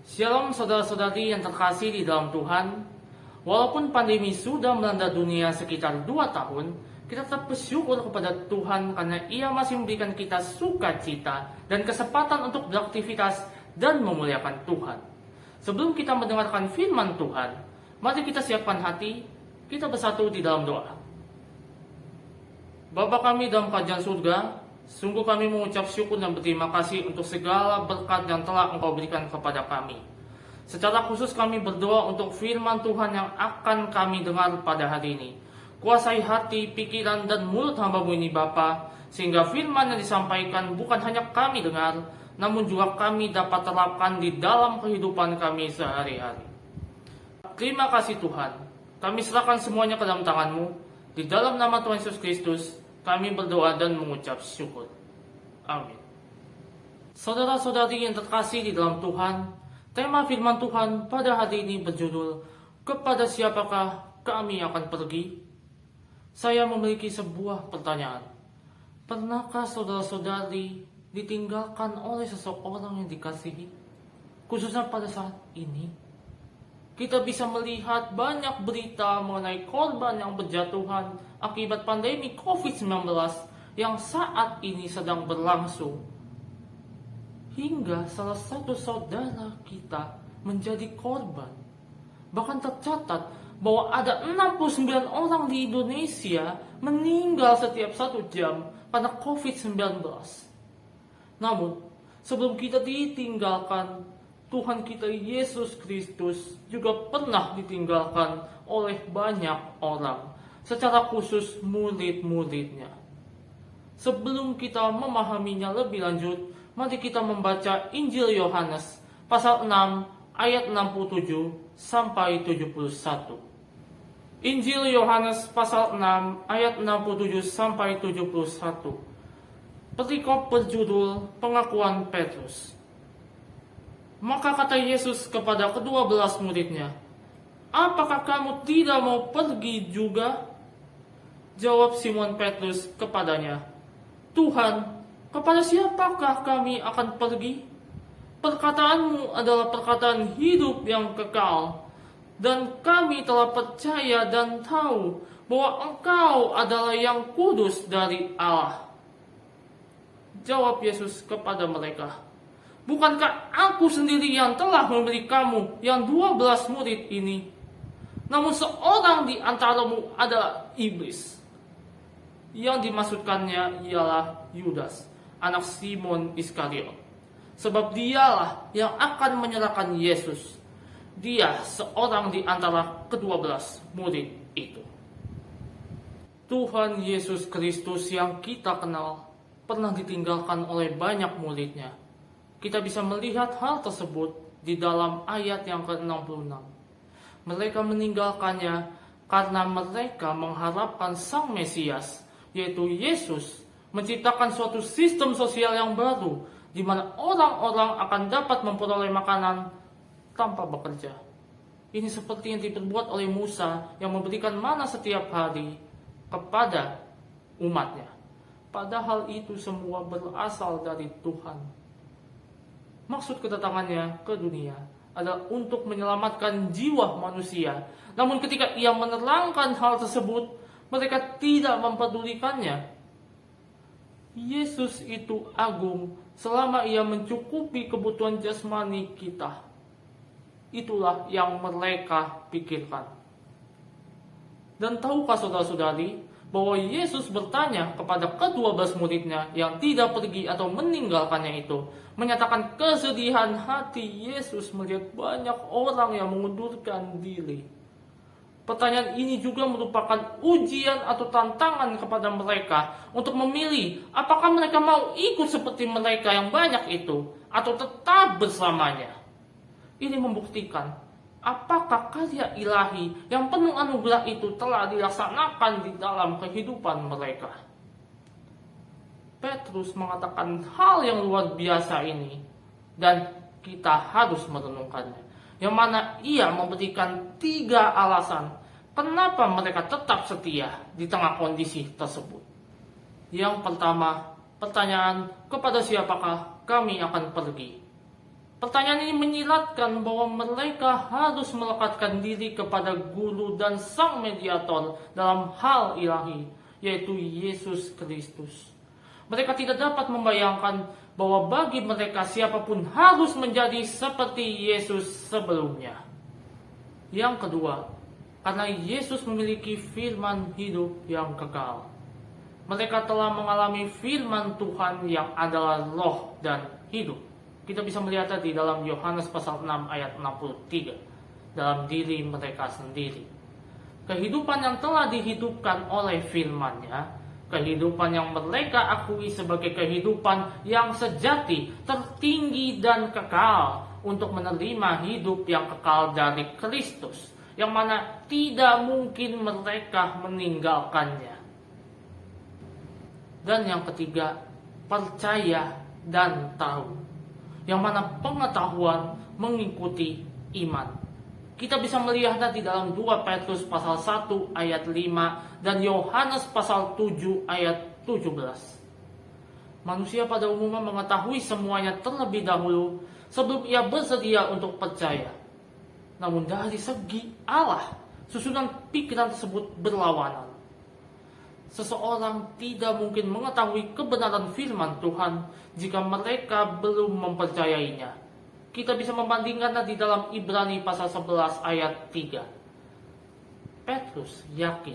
Shalom saudara-saudari yang terkasih di dalam Tuhan. Walaupun pandemi sudah melanda dunia sekitar 2 tahun, kita tetap bersyukur kepada Tuhan karena Ia masih memberikan kita sukacita dan kesempatan untuk beraktivitas dan memuliakan Tuhan. Sebelum kita mendengarkan firman Tuhan, mari kita siapkan hati, kita bersatu di dalam doa. Bapa kami dalam kerajaan surga, sungguh kami mengucap syukur dan berterima kasih untuk segala berkat yang telah Engkau berikan kepada kami. Secara khusus kami berdoa untuk firman Tuhan yang akan kami dengar pada hari ini. Kuasai hati, pikiran, dan mulut hamba-Mu ini Bapa, sehingga firman yang disampaikan bukan hanya kami dengar, namun juga kami dapat terapkan di dalam kehidupan kami sehari-hari. Terima kasih Tuhan, kami serahkan semuanya ke dalam tangan-Mu. Di dalam nama Tuhan Yesus Kristus, kami berdoa dan mengucap syukur. Amin. Saudara-saudari yang terkasih di dalam Tuhan, tema firman Tuhan pada hari ini berjudul, kepada siapakah kami akan pergi? Saya memiliki sebuah pertanyaan. Pernahkah saudara-saudari ditinggalkan oleh seseorang yang dikasihi? Khususnya pada saat ini, kita bisa melihat banyak berita mengenai korban yang berjatuhan akibat pandemi COVID-19 yang saat ini sedang berlangsung. Hingga salah satu saudara kita menjadi korban. Bahkan tercatat bahwa ada 69 orang di Indonesia meninggal setiap 1 jam karena COVID-19. Namun, sebelum kita ditinggalkan, Tuhan kita Yesus Kristus juga pernah ditinggalkan oleh banyak orang, secara khusus murid-muridnya. Sebelum kita memahaminya lebih lanjut, mari kita membaca Injil Yohanes pasal 6 ayat 67 sampai 71. Injil Yohanes pasal 6 ayat 67 sampai 71. Perikop berjudul Pengakuan Petrus. Maka kata Yesus kepada ke-12 muridnya, "Apakah kamu tidak mau pergi juga?" Jawab Simon Petrus kepadanya, "Tuhan, kepada siapakah kami akan pergi? Perkataanmu adalah perkataan hidup yang kekal, dan kami telah percaya dan tahu bahwa Engkau adalah yang kudus dari Allah." Jawab Yesus kepada mereka, "Bukankah aku sendiri yang telah memberi kamu yang 12 murid ini? Namun seorang di antaramu adalah iblis." Yang dimaksudkannya ialah Yudas, anak Simon Iskariot. Sebab dialah yang akan menyerahkan Yesus. Dia seorang di antara ke-12 murid itu. Tuhan Yesus Kristus yang kita kenal pernah ditinggalkan oleh banyak muridnya. Kita bisa melihat hal tersebut di dalam ayat yang ke-66. Mereka meninggalkannya karena mereka mengharapkan Sang Mesias, yaitu Yesus, menciptakan suatu sistem sosial yang baru, di mana orang-orang akan dapat memperoleh makanan tanpa bekerja. Ini seperti yang diperbuat oleh Musa yang memberikan mana setiap hari kepada umatnya. Padahal itu semua berasal dari Tuhan. Maksud kedatangannya ke dunia adalah untuk menyelamatkan jiwa manusia. Namun ketika ia menerangkan hal tersebut, mereka tidak mempedulikannya. Yesus itu agung selama ia mencukupi kebutuhan jasmani kita. Itulah yang mereka pikirkan. Dan tahukah saudara-saudari bahwa Yesus bertanya kepada ke-12 muridnya yang tidak pergi atau meninggalkannya itu, menyatakan kesedihan hati Yesus melihat banyak orang yang mengundurkan diri. Pertanyaan ini juga merupakan ujian atau tantangan kepada mereka untuk memilih apakah mereka mau ikut seperti mereka yang banyak itu atau tetap bersamanya. Ini membuktikan apakah karya ilahi yang penuh anugerah itu telah dilaksanakan di dalam kehidupan mereka. Petrus mengatakan hal yang luar biasa ini dan kita harus merenungkannya. Yang mana ia memberikan 3 alasan kenapa mereka tetap setia di tengah kondisi tersebut. Yang pertama, pertanyaan kepada siapakah kami akan pergi. Pertanyaan ini menyiratkan bahwa mereka harus melekatkan diri kepada guru dan sang mediator dalam hal ilahi, yaitu Yesus Kristus. Mereka tidak dapat membayangkan bahwa bagi mereka siapapun harus menjadi seperti Yesus sebelumnya. Yang kedua, karena Yesus memiliki firman hidup yang kekal. Mereka telah mengalami firman Tuhan yang adalah roh dan hidup. Kita bisa melihatnya di dalam Yohanes pasal 6 ayat 63. Dalam diri mereka sendiri. Kehidupan yang telah dihidupkan oleh firman-Nya, kehidupan yang mereka akui sebagai kehidupan yang sejati, tertinggi dan kekal untuk menerima hidup yang kekal dari Kristus, yang mana tidak mungkin mereka meninggalkannya. Dan yang ketiga, percaya dan tahu, yang mana pengetahuan mengikuti iman. Kita bisa melihatnya di dalam 2 Petrus pasal 1 ayat 5 dan Yohanes pasal 7 ayat 17. Manusia pada umumnya mengetahui semuanya terlebih dahulu sebelum ia bersedia untuk percaya. Namun dari segi Allah, susunan pikiran tersebut berlawanan. Seseorang tidak mungkin mengetahui kebenaran firman Tuhan jika mereka belum mempercayainya. Kita bisa membandingkannya di dalam Ibrani pasal 11 ayat 3. Petrus yakin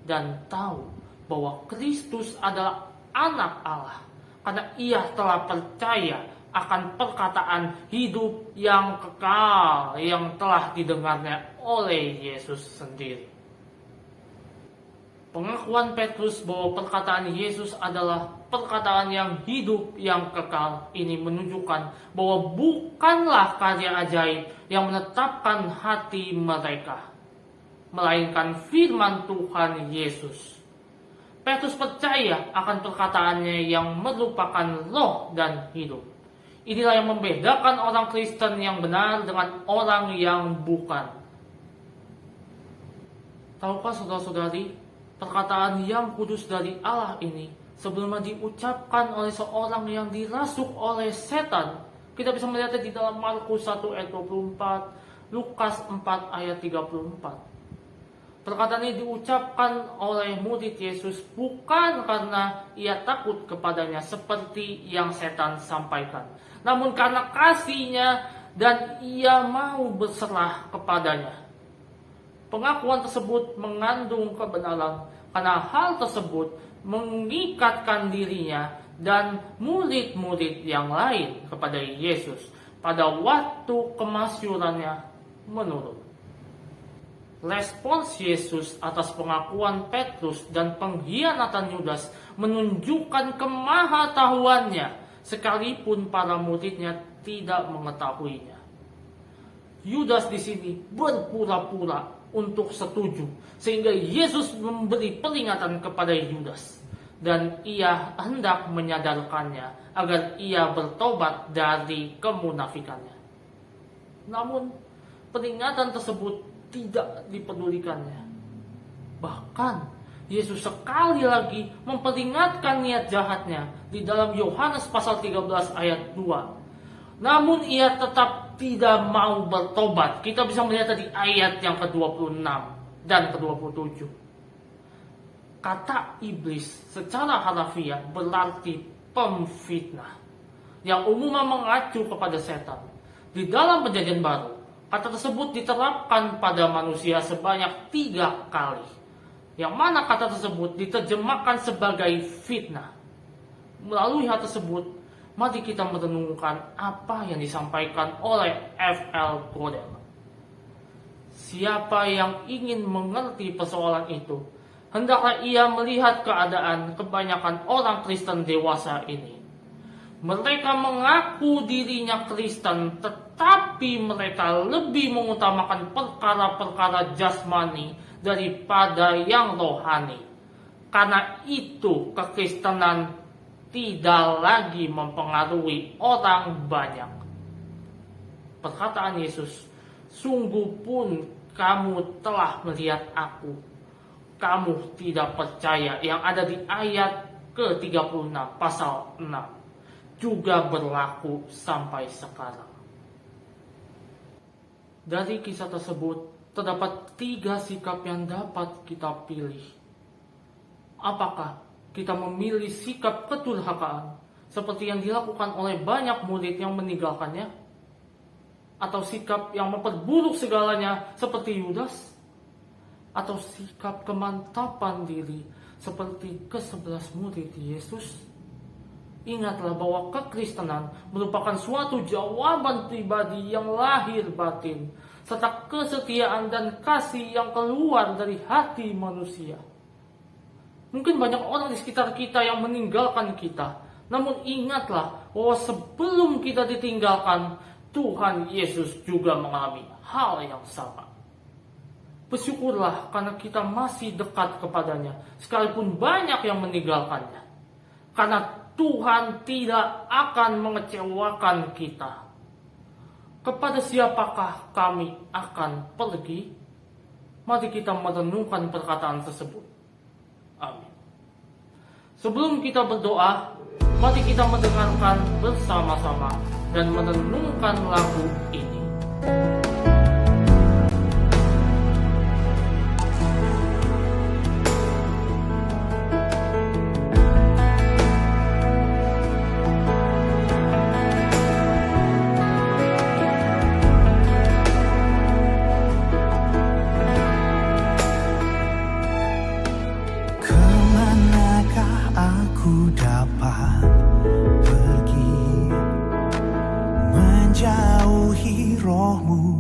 dan tahu bahwa Kristus adalah anak Allah karena ia telah percaya akan perkataan hidup yang kekal yang telah didengarnya oleh Yesus sendiri. Pengakuan Petrus bahwa perkataan Yesus adalah perkataan yang hidup yang kekal ini menunjukkan bahwa bukanlah karya ajaib yang menetapkan hati mereka, melainkan firman Tuhan Yesus. Petrus percaya akan perkataannya yang merupakan roh dan hidup. Inilah yang membedakan orang Kristen yang benar dengan orang yang bukan. Tahukah saudara-saudari, perkataan yang kudus dari Allah ini sebelumnya diucapkan oleh seorang yang dirasuk oleh setan. Kita bisa melihatnya di dalam Markus 1 ayat 24, Lukas 4 ayat 34. Perkataan ini diucapkan oleh murid Yesus bukan karena ia takut kepadanya seperti yang setan sampaikan, namun karena kasihnya dan ia mau berserah kepadanya. Pengakuan tersebut mengandung kebenaran karena hal tersebut mengikatkan dirinya dan murid-murid yang lain kepada Yesus pada waktu kemasyurannya menurun. Respons Yesus atas pengakuan Petrus dan pengkhianatan Yudas menunjukkan kemahatauannya sekalipun para muridnya tidak mengetahuinya. Yudas di sini berpura-pura untuk setuju sehingga Yesus memberi peringatan kepada Yudas dan ia hendak menyadarkannya agar ia bertobat dari kemunafikannya. Namun peringatan tersebut tidak dipedulikannya. Bahkan Yesus sekali lagi memperingatkan niat jahatnya di dalam Yohanes pasal 13 ayat 2. Namun ia tetap tidak mau bertobat. Kita bisa melihat di ayat yang ke-26 dan ke-27. Kata iblis secara harafiah berarti pemfitnah, yang umumnya mengacu kepada setan. Di dalam Perjanjian Baru, kata tersebut diterapkan pada manusia sebanyak 3 kali, yang mana kata tersebut diterjemahkan sebagai fitnah. Melalui hal tersebut, mari kita merenungkan apa yang disampaikan oleh F.L. Godel. Siapa yang ingin mengerti persoalan itu, hendaklah ia melihat keadaan kebanyakan orang Kristen dewasa ini. Mereka mengaku dirinya Kristen, tetapi mereka lebih mengutamakan perkara-perkara jasmani daripada yang rohani. Karena itu kekristenan tidak lagi mempengaruhi orang banyak. Perkataan Yesus, sungguh pun kamu telah melihat aku, kamu tidak percaya, yang ada di ayat ke-36 pasal 6 juga berlaku sampai sekarang. Dari kisah tersebut, terdapat 3 sikap yang dapat kita pilih. Apakah kita memilih sikap kedurhakaan, seperti yang dilakukan oleh banyak murid yang meninggalkannya? Atau sikap yang memperburuk segalanya, seperti Yudas? Atau sikap kemantapan diri, seperti ke-11 murid Yesus? Ingatlah bahwa kekristenan merupakan suatu jawaban pribadi yang lahir batin, serta kesetiaan dan kasih yang keluar dari hati manusia. Mungkin banyak orang di sekitar kita yang meninggalkan kita, namun ingatlah bahwa sebelum kita ditinggalkan, Tuhan Yesus juga mengalami hal yang sama. Bersyukurlah karena kita masih dekat kepadanya, sekalipun banyak yang meninggalkannya. Karena Tuhan tidak akan mengecewakan kita. Kepada siapakah kami akan pergi? Mari kita merenungkan perkataan tersebut. Amin. Sebelum kita berdoa, mari kita mendengarkan bersama-sama dan merenungkan lagu ini. Aku dapat pergi menjauhi roh-Mu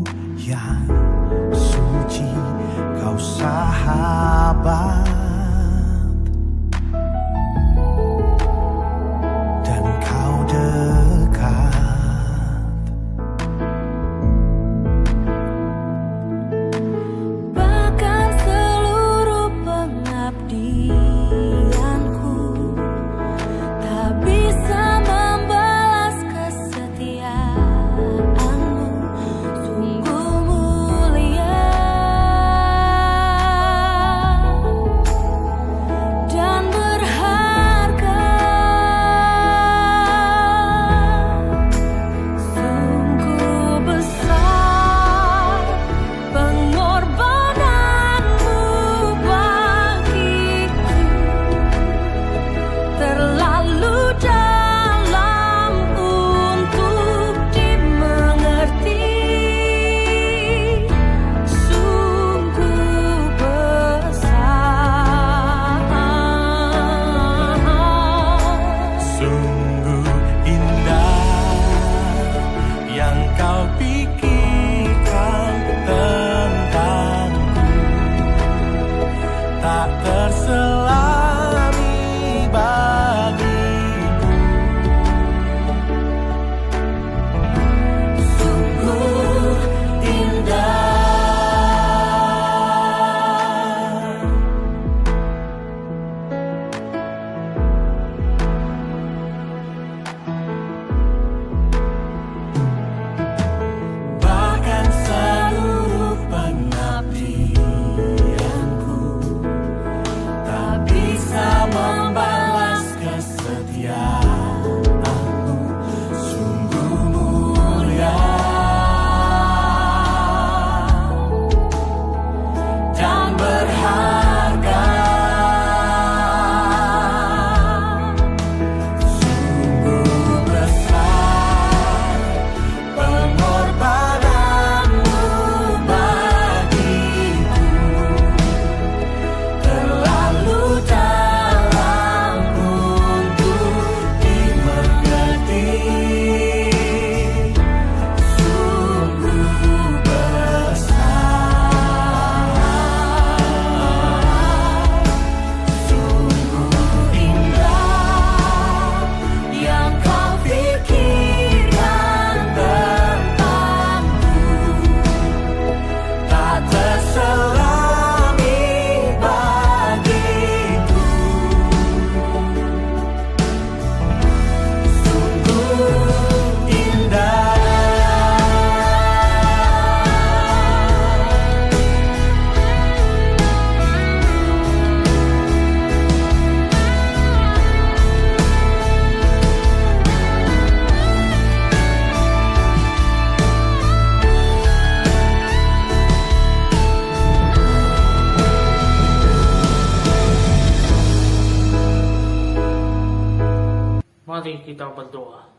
Mari kita berdoa.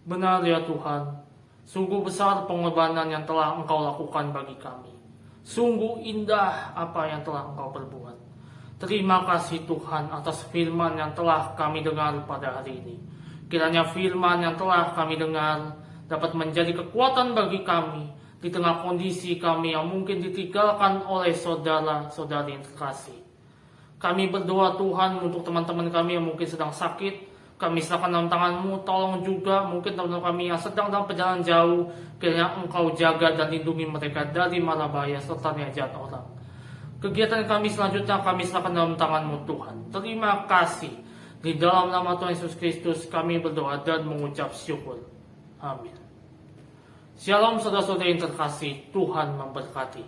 Benar ya Tuhan, sungguh besar pengorbanan yang telah Engkau lakukan bagi kami. Sungguh indah apa yang telah Engkau perbuat. Terima kasih Tuhan atas firman yang telah kami dengar pada hari ini. Kiranya firman yang telah kami dengar dapat menjadi kekuatan bagi kami di tengah kondisi kami yang mungkin ditinggalkan oleh saudara-saudari yang terkasih. Kami berdoa Tuhan untuk teman-teman kami yang mungkin sedang sakit. Kami serahkan dalam tangan-Mu, tolong juga mungkin teman-teman kami yang sedang dalam perjalanan jauh. Kiranya Engkau jaga dan lindungi mereka dari mara bahaya serta niat jahat orang. Kegiatan kami selanjutnya kami serahkan dalam tangan-Mu Tuhan. Terima kasih. Di dalam nama Tuhan Yesus Kristus kami berdoa dan mengucap syukur. Amin. Shalom saudara-saudara yang terkasih, Tuhan memberkati.